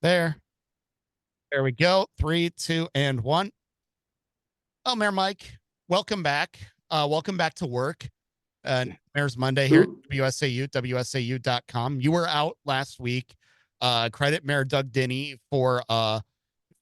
There. There we go. Three, two, and one. Oh, Mayor Mike, welcome back. Welcome back to work. Mayor's Monday here at Who? WSAU, WSAU.com. You were out last week. Credit Mayor Doug Denny for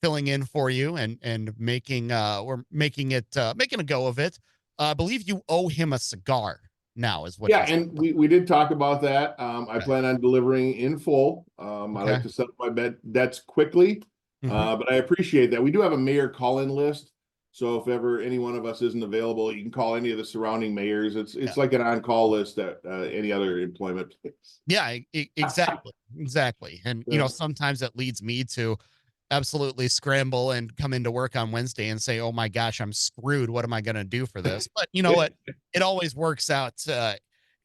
filling in for you and making or making it making a go of it. I believe you owe him a cigar now, is what Yeah, he said. and we did talk about that. I Okay. plan on delivering in full. I like Okay. to settle my debts quickly, Hmm. but I appreciate that. We do have a mayor call-in list, so if ever any one of us isn't available, you can call any of the surrounding mayors. It's like an on-call list at any other employment place. Yeah, exactly. Exactly. And, Yeah. sometimes it leads me to absolutely scramble and come into work on Wednesday and say, oh my gosh, I'm screwed. What am I going to do for this? But you know what? It always works out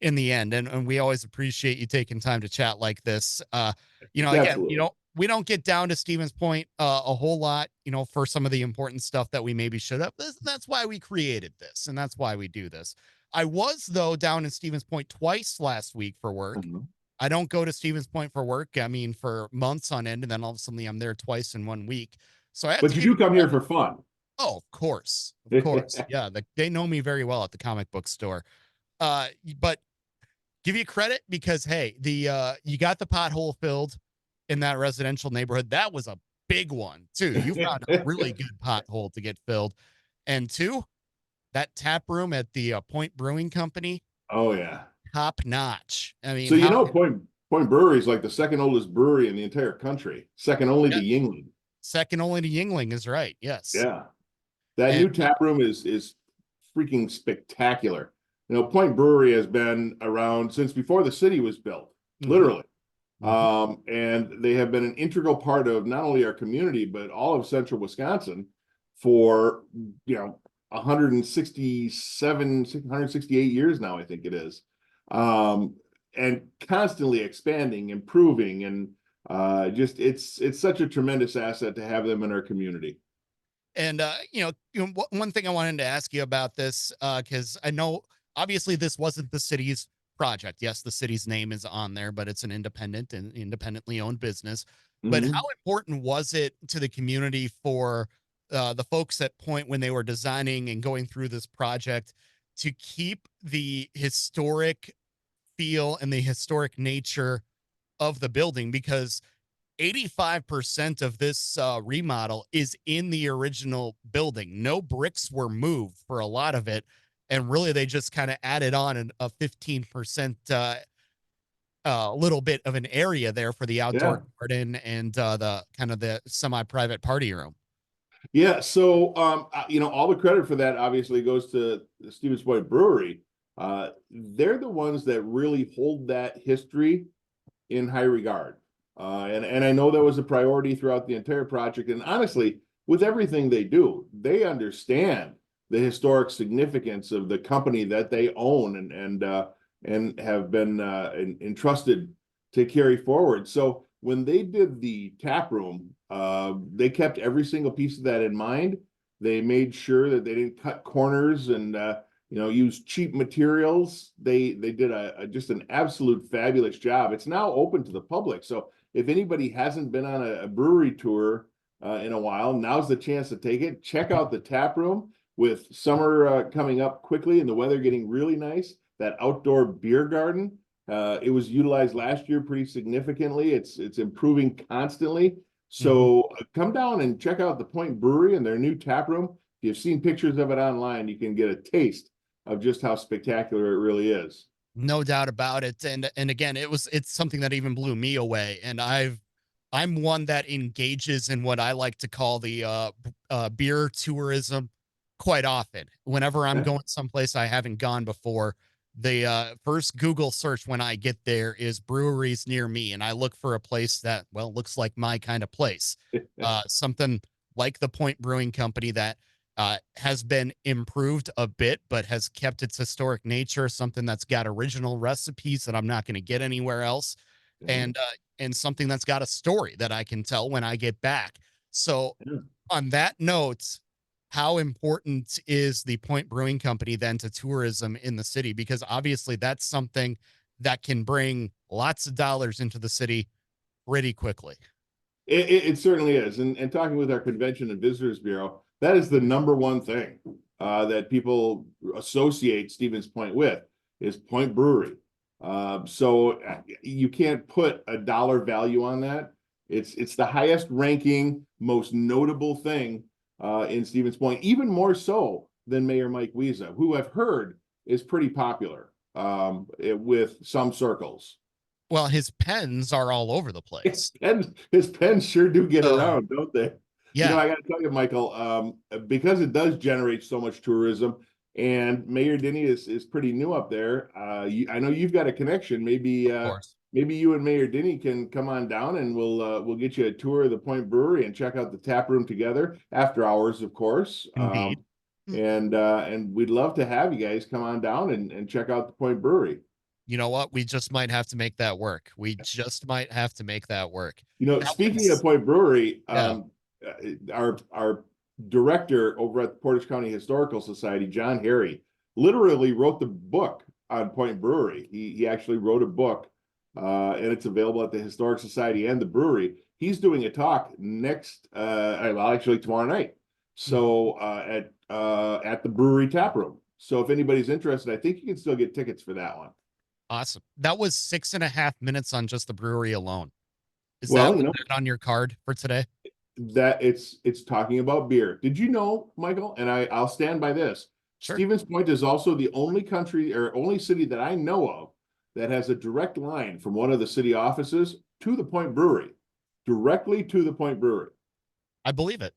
in the end. And we always appreciate you taking time to chat like this. Again, Absolutely. we don't get down to Stevens Point a whole lot, for some of the important stuff that we maybe should have. That's why we created this. And that's why we do this. I was, though, down in Stevens Point twice last week for work. Mhm. I don't go to Stevens Point for work. I mean, for months on end, and then all of a sudden I'm there twice in 1 week. So I have But to you give do you come here credit. for fun. Oh, of course, of course, yeah. They know me very well at the comic book store. But give you credit because hey, the you got the pothole filled in that residential neighborhood. That was a big one too. You found a really good pothole to get filled, and two, that tap room at the Point Brewing Company, Oh yeah. top notch. I mean, So Point Brewery is like the second oldest brewery in the entire country, second only yeah, to Yingling. second only to Yingling is right. Yes. Yeah. That And new tap room is freaking spectacular. Point Brewery has been around since before the city was built, mhm, literally. mhm. And they have been an integral part of not only our community, but all of central Wisconsin for, 167, 168 years now, I think it is. Um, and constantly expanding, improving, and just it's such a tremendous asset to have them in our community. And one thing I wanted to ask you about this, because I know obviously this wasn't the city's project. Yes, the city's name is on there, but it's an independent and independently owned business. But how Mhm. important was it to the community for the folks at Point when they were designing and going through this project to keep the historic feel and the historic nature of the building? Because 85% of this remodel is in the original building. No bricks were moved for a lot of it. And really, they just kind of added on a 15% little bit of an area there for the outdoor Yeah. garden and the kind of the semi private party room. Yeah, so all the credit for that obviously goes to the Stevens Point Brewery. They're the ones that really hold that history in high regard. And I know that was a priority throughout the entire project. And honestly, with everything they do, they understand the historic significance of the company that they own and have been entrusted to carry forward. So when they did the tap room, they kept every single piece of that in mind. They made sure that they didn't cut corners and use cheap materials. They did just an absolute fabulous job. It's now open to the public. So if anybody hasn't been on a brewery tour in a while, now's the chance to take it. Check out the tap room with summer coming up quickly and the weather getting really nice. That outdoor beer garden, it was utilized last year pretty significantly. It's improving constantly. Mhm. So come down and check out the Point Brewery and their new tap room. If you've seen pictures of it online, you can get a taste of just how spectacular it really is. No doubt about it. And again, it's something that even blew me away. And I'm one that engages in what I like to call the beer tourism quite often. Whenever I'm Yeah. going someplace I haven't gone before, the first Google search when I get there is breweries near me, and I look for a place that well looks like my kind of place, something like the Point Brewing Company that has been improved a bit, but has kept its historic nature, something that's got original recipes that I'm not going to get anywhere else, Yeah. and something that's got a story that I can tell when I get back. So, Yeah. on that note, how important is the Point Brewing Company then to tourism in the city? Because obviously that's something that can bring lots of dollars into the city pretty quickly. It certainly is. And talking with our Convention and Visitors Bureau, that is the number one thing that people associate Stevens Point with is Point Brewery. So you can't put a dollar value on that. It's the highest ranking, most notable thing in Stevens Point, even more so than Mayor Mike Wiza, who I've heard is pretty popular with some circles. Well, his pens are all over the place. His pens sure do get So around, don't they? You know, yeah, I got to tell you, Michael, because it does generate so much tourism, and Mayor Denny is pretty new up there. I know you've got a connection. of course. Maybe you and Mayor Denny can come on down, and we'll get you a tour of the Point Brewery and check out the tap room together after hours, of course. Indeed. And we'd love to have you guys come on down and check out the Point Brewery. You know what? We just might have to make that work. We just might have to make that work. You know, That speaking of was, Point Brewery, yeah, our director over at the Portage County Historical Society, John Harry, literally wrote the book on Point Brewery. He actually wrote a book, and it's available at the Historic Society and the brewery. He's doing a talk next, well, actually tomorrow night. So at the brewery tap room. So if anybody's interested, I think you can still get tickets for that one. awesome. That was 6.5 minutes on just the brewery alone. Is that Well, you know, on your card for today? that it's talking about beer. Did you know, Michael? And I'll stand by this. Sure. Stevens Point is also the only country or only city that I know of that has a direct line from one of the city offices to the Point Brewery, directly to the Point Brewery. I believe it.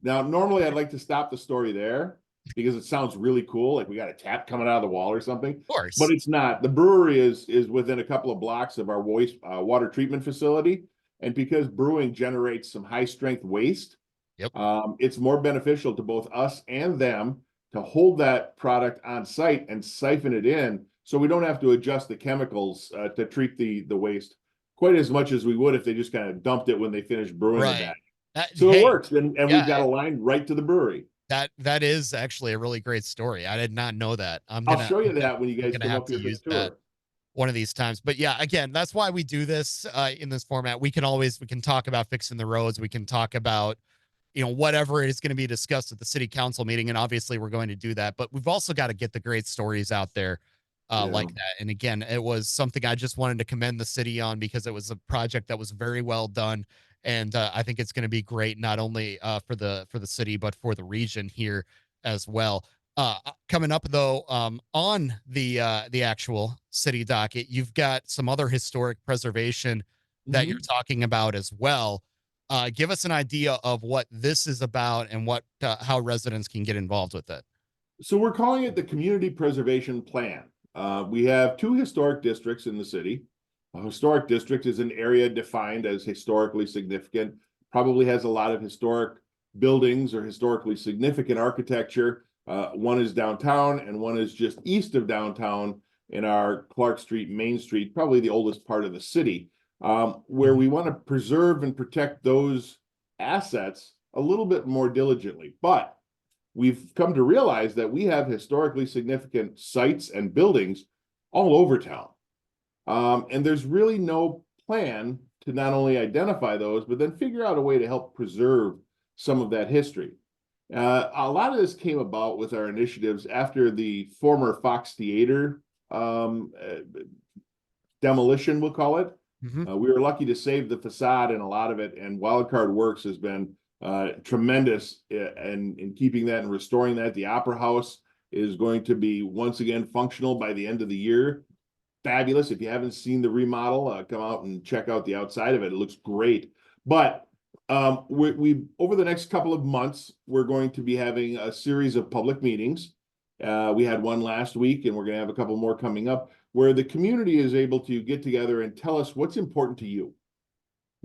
Now, normally I'd like to stop the story there because it sounds really cool, like we got a tap coming out of the wall or something. Of But course. it's not. The brewery is within a couple of blocks of our water treatment facility, and because brewing generates some high strength waste, Yep. it's more beneficial to both us and them to hold that product on site and siphon it in, so we don't have to adjust the chemicals to treat the waste quite as much as we would if they just kind of dumped it when they finished brewing the Right. batch. So it Hey, works, and we've yeah, got a line right to the brewery. that is actually a really great story. I did not know that. I'll show you that when you I'm guys gonna come have up to here for the use that tour. one of these times. But yeah, again, that's why we do this in this format. We can talk about fixing the roads. We can talk about whatever is going to be discussed at the city council meeting, and obviously we're going to do that. But we've also got to get the great stories out there Yeah. like that. And again, it was something I just wanted to commend the city on because it was a project that was very well done. And I think it's going to be great not only for the city but for the region here as well. Coming up though, on the actual city docket, you've got some other historic preservation that you're Mhm. talking about as well. Give us an idea of what this is about and what how residents can get involved with it. So we're calling it the Community Preservation Plan. We have two historic districts in the city. A historic district is an area defined as historically significant, probably has a lot of historic buildings or historically significant architecture. One is downtown and one is just east of downtown in our Clark Street, Main Street, probably the oldest part of the city, where Mhm. we want to preserve and protect those assets a little bit more diligently. But we've come to realize that we have historically significant sites and buildings all over town. And there's really no plan to not only identify those, but then figure out a way to help preserve some of that history. A lot of this came about with our initiatives after the former Fox Theater demolition, we'll call it. Mhm. We were lucky to save the facade and a lot of it, and Wildcard Works has been tremendous in keeping that and restoring that. The Opera House is going to be once again functional by the end of the year. Fabulous. If you haven't seen the remodel, come out and check out the outside of it. It looks great. But we over the next couple of months, we're going to be having a series of public meetings. We had one last week, and we're going to have a couple more coming up, where the community is able to get together and tell us what's important to you.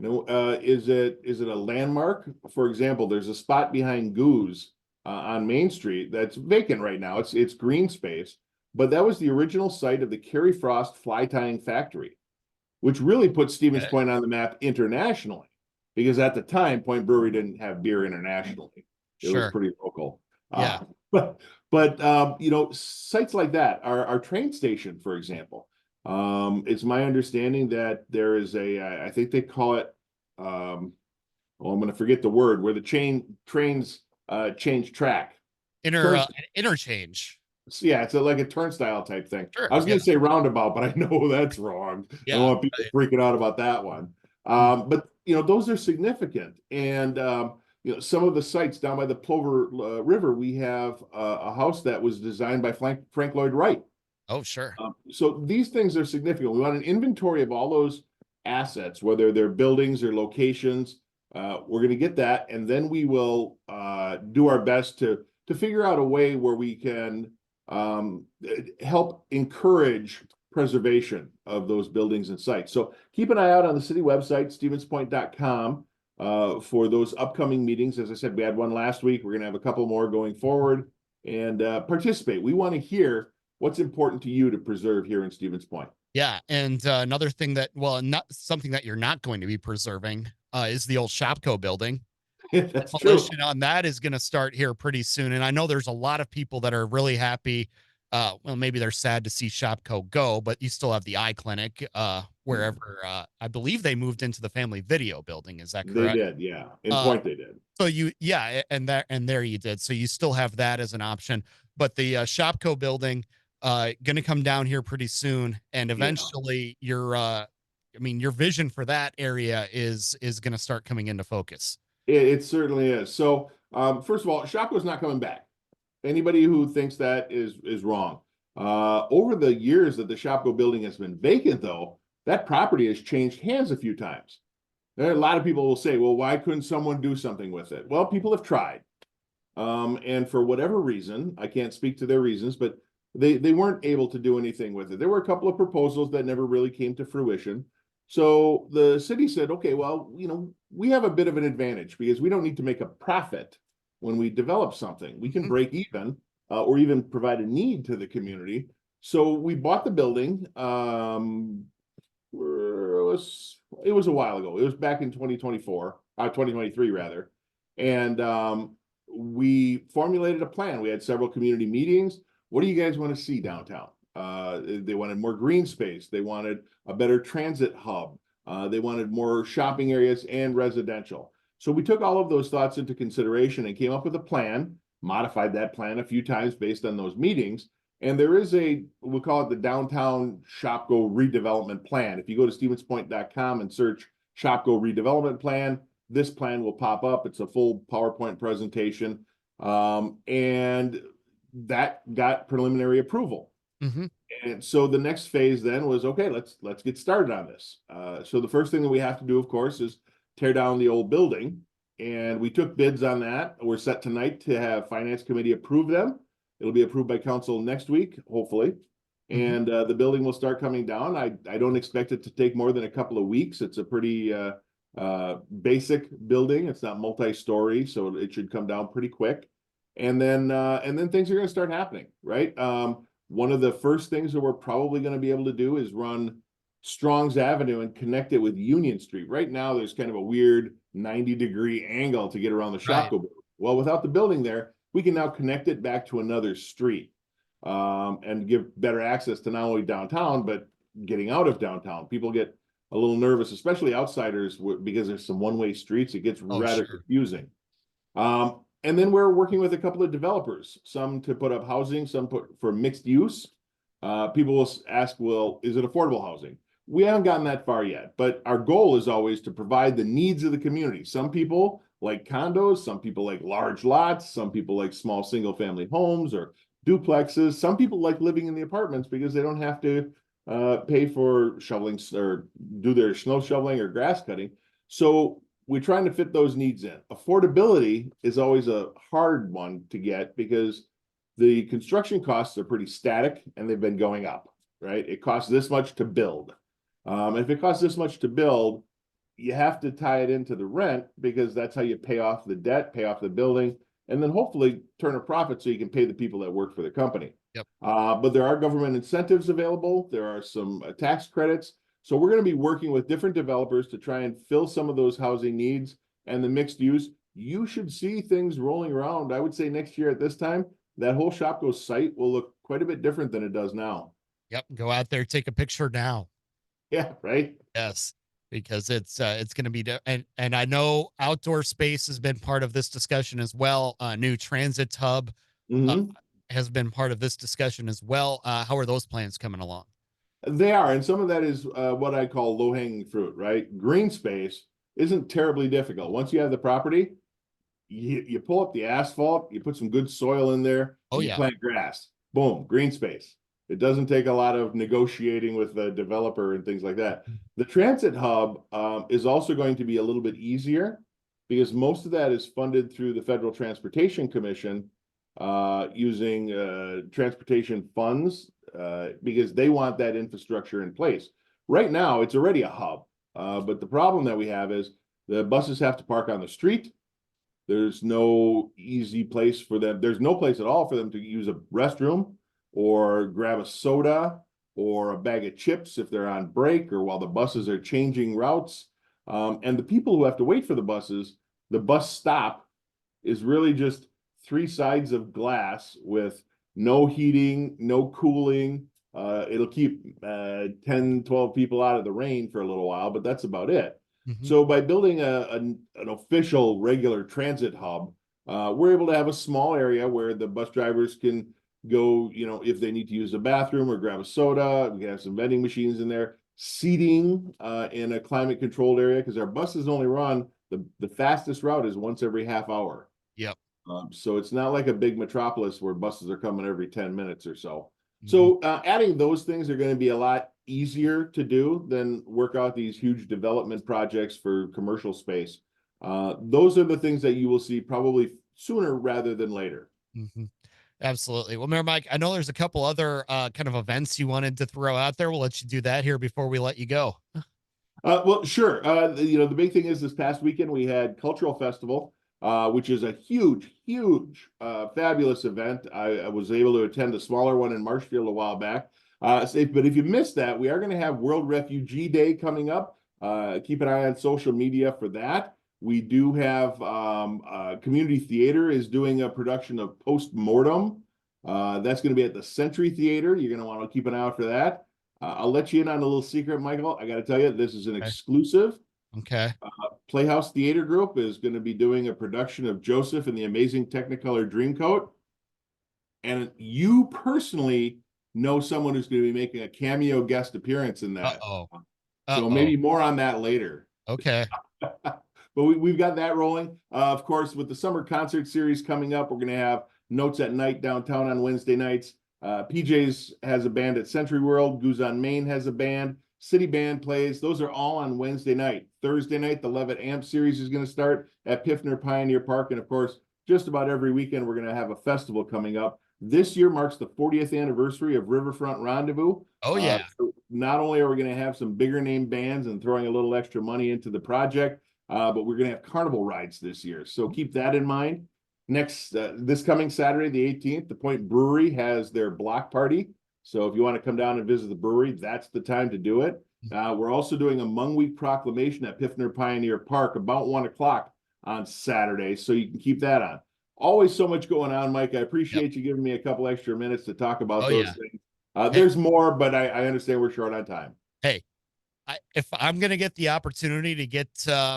Is it a landmark? For example, there's a spot behind Goose on Main Street that's vacant right now. It's green space, but that was the original site of the Kerry Frost fly tying factory, which really put Stevens Okay. Point on the map internationally, because at the time Point Brewery didn't have beer internationally; it was Sure. pretty local. Yeah. But sites like that, our train station, for example. It's my understanding that there is I think they call it oh, I'm going to forget the word, where the trains change track. Turns, Interchange. yeah, it's like a turnstile type thing. Sure. I was Yeah. going to say roundabout, but I know that's wrong. I don't Yeah. want people freaking out about that one. Mm. But those are significant, and some of the sites down by the Plover River, we have a house that was designed by Frank Lloyd Wright. Oh, sure. So these things are significant. We want an inventory of all those assets, whether they're buildings or locations. We're going to get that, and then we will do our best to figure out a way where we can help encourage preservation of those buildings and sites. So keep an eye out on the city website, stevenspoint.com, for those upcoming meetings. As I said, we had one last week. We're going to have a couple more going forward, and participate. We want to hear what's important to you to preserve here in Stevens Point. Yeah. And another thing that, well, not something that you're not going to be preserving is the old Shopco building. That's true. Demolition on that is going to start here pretty soon. And I know there's a lot of people that are really happy. Well, maybe they're sad to see Shopco go, but you still have the eye clinic wherever I believe they moved into the family video building. Is that They correct? did, yeah. In Uh, Point, they did. so yeah, and there you did. So you still have that as an option, but the Shopco building going to come down here pretty soon, and Yeah, eventually I mean, your vision for that area is going to start coming into focus. it certainly is. So, first of all, Shopko's not coming back. Anybody who thinks that is wrong. Over the years that the Shopko building has been vacant, though, that property has changed hands a few times. There are a lot of people will say, well, why couldn't someone do something with it? Well, people have tried. And for whatever reason, I can't speak to their reasons, but they weren't able to do anything with it. There were a couple of proposals that never really came to fruition. So the city said, okay, well, we have a bit of an advantage because we don't need to make a profit when we develop something. We can Mhm. break even or even provide a need to the community. So we bought the building. It was a while ago. It was back in 2024, 2023 rather. And we formulated a plan. We had several community meetings. What do you guys want to see downtown? They wanted more green space. They wanted a better transit hub. They wanted more shopping areas and residential. So we took all of those thoughts into consideration and came up with a plan, modified that plan a few times based on those meetings. And there is we'll call it the Downtown Shopko Redevelopment Plan. If you go to stevenspoint.com and search Shopko Redevelopment Plan, this plan will pop up. It's a full PowerPoint presentation. And that got preliminary approval. Mhm. And so the next phase then was, okay, let's get started on this. So the first thing that we have to do, of course, is tear down the old building. And we took bids on that. We're set tonight to have Finance Committee approve them. It'll be approved by council next week, hopefully. Mhm. And the building will start coming down. I don't expect it to take more than a couple of weeks. It's a pretty basic building. It's not multi-story, so it should come down pretty quick. And then things are going to start happening, right? One of the first things that we're probably going to be able to do is run Strong's Avenue and connect it with Union Street. Right now, there's kind of a weird 90-degree angle to get around the Right. Shopko building. Well, without the building there, we can now connect it back to another street and give better access to not only downtown, but getting out of downtown. People get a little nervous, especially outsiders, because there's some one-way streets. It gets Oh, rather sure. confusing. And then we're working with a couple of developers, some to put up housing, some for mixed use. People will ask, well, is it affordable housing? We haven't gotten that far yet, but our goal is always to provide the needs of the community. Some people like condos, some people like large lots, some people like small single family homes or duplexes. Some people like living in the apartments because they don't have to pay for shoveling or do their snow shoveling or grass cutting. So we're trying to fit those needs in. Affordability is always a hard one to get because the construction costs are pretty static and they've been going up, right? It costs this much to build. If it costs this much to build, you have to tie it into the rent because that's how you pay off the debt, pay off the building, and then hopefully turn a profit so you can pay the people that work for the company. Yep. But there are government incentives available. There are some tax credits. So we're going to be working with different developers to try and fill some of those housing needs and the mixed use. You should see things rolling around. I would say next year at this time, that whole Shopko site will look quite a bit different than it does now. Yep. Go out there, take a picture now. Yeah, right. Yes. because it's going to be and I know outdoor space has been part of this discussion as well. New transit hub uh, Mhm. has been part of this discussion as well. How are those plans coming along? They are, and some of that is what I call low-hanging fruit, right? Green space isn't terribly difficult. Once you have the property, you pull up the asphalt, you put some good soil in there, Oh and you yeah. plant grass. Boom, green space. It doesn't take a lot of negotiating with the developer and things like that. The transit hub is also going to be a little bit easier because most of that is funded through the Federal Transportation Commission using transportation funds because they want that infrastructure in place. Right now, it's already a hub, but the problem that we have is the buses have to park on the street. There's no easy place for them. There's no place at all for them to use a restroom or grab a soda or a bag of chips if they're on break or while the buses are changing routes. And the people who have to wait for the buses, the bus stop is really just three sides of glass with no heating, no cooling. It'll keep 10, 12 people out of the rain for a little while, but that's about it. Hmm. So by building an official regular transit hub, we're able to have a small area where the bus drivers can go, if they need to use a bathroom or grab a soda, we can have some vending machines in there, seating in a climate controlled area because our buses only run the fastest route is once every half hour. Yep. So it's not like a big metropolis where buses are coming every 10 minutes or so. Hmm. So adding those things are going to be a lot easier to do than work out these huge development projects for commercial space. Those are the things that you will see probably sooner rather than later. Hmm. Absolutely. Well, Mayor Mike, I know there's a couple other kind of events you wanted to throw out there. We'll let you do that here before we let you go. Well, sure. The big thing is this past weekend we had Cultural Festival, which is a huge, huge, fabulous event. I was able to attend a smaller one in Marshfield a while back. But if you missed that, we are going to have World Refugee Day coming up. Keep an eye on social media for that. We do have Community Theater is doing a production of Post Mortem. That's going to be at the Century Theater. You're going to want to keep an eye out for that. I'll let you in on a little secret, Michael. I got to tell you, this is an Okay. exclusive. Okay. Playhouse Theater Group is going to be doing a production of Joseph and the Amazing Technicolor Dreamcoat. And you personally know someone who's going to be making a cameo guest appearance in that. Uh-oh. So Uh-oh. maybe more on that later. Okay. But we've got that rolling. Of course, with the summer concert series coming up, we're going to have Notes at Night downtown on Wednesday nights. PJ's has a band at Century World. Goose on Main has a band. City Band plays. Those are all on Wednesday night. Thursday night, the Levitt Amp series is going to start at Piffner Pioneer Park. And of course, just about every weekend, we're going to have a festival coming up. This year marks the 40th anniversary of Riverfront Rendezvous. Oh yeah. So not only are we going to have some bigger name bands and throwing a little extra money into the project, but we're going to have carnival rides this year. So keep that in mind. This coming Saturday, the 18th, the Point Brewery has their block party. So if you want to come down and visit the brewery, that's the time to do it. We're also doing a Hmong Week proclamation at Piffner Pioneer Park about 1 o'clock on Saturday. So you can keep that on. Always so much going on, Mike. I Yep. appreciate you giving me a couple extra minutes to talk about Oh those yeah. things. Hey, There's more, but I understand we're short on time. hey, if I'm gonna get the opportunity to get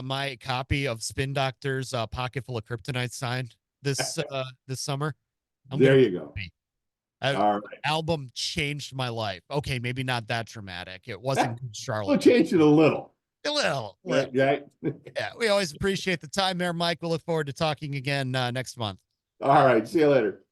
my copy of Spin Doctor's Pocket Full of Kryptonite signed this summer, I'm There gonna be you go. happy. That All right. album changed my life. Okay, maybe not that dramatic. It wasn't Good We'll Charlotte, but change it a little. a little, Right, little. right. Yeah, we always appreciate the time there, Mike. We'll look forward to talking again next month. All right. See you later.